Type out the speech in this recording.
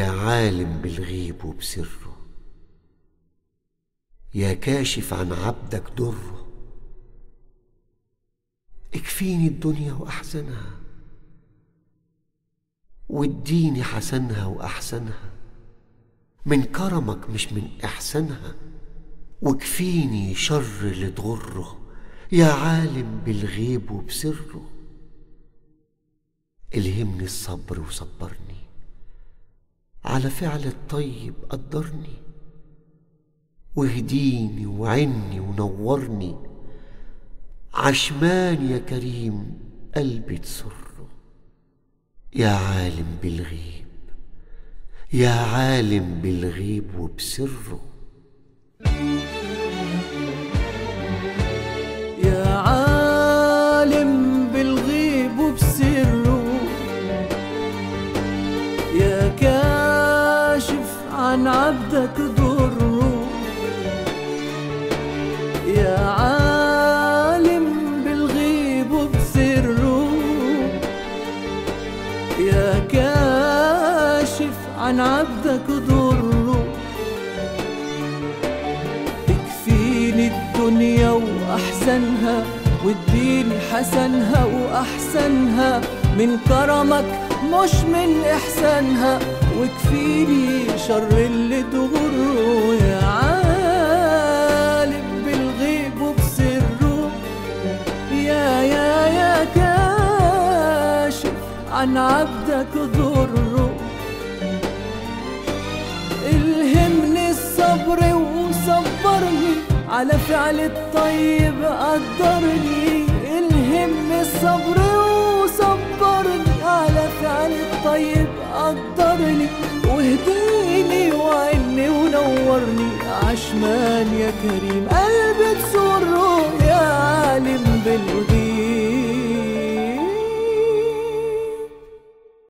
يا عالم بالغيب وبسره، يا كاشف عن عبدك ضره. اكفيني الدنيا وأحزنها، واديني حسنها وأحسنها، من كرمك مش من إحسانها. واكفيني شر اللي تغره، يا عالم بالغيب وبسره. الهمني الصبر وصبرني، على فعل الطيب قدرني. واهديني وعني ونورني، عشمان يا كريم قلبي تسره. يا عالم بالغيب، يا عالم بالغيب وبسره. يا عالم بالغيب وبسره، يا كاشف عن عبدك ضره. يا عالم بالغيب وبسره، يا كاشف عن عبدك ضره. تكفيني الدنيا وأحزنها، واديني حسنها وأحسنها، من كرمك مش من إحسانها. وكفيني شر اللي تغره، يا عالم بالغيب وبسره. يا كاشف عن عبدك ضره. الهمني الصبر وصبرني، على فعل الطيب قدرني. الهمني الصبر وصبرني، على فعل الطيب قدرني. واهديني وعني ونورني، عشمان يا كريم قلبي تسره. يا عالم بالغيب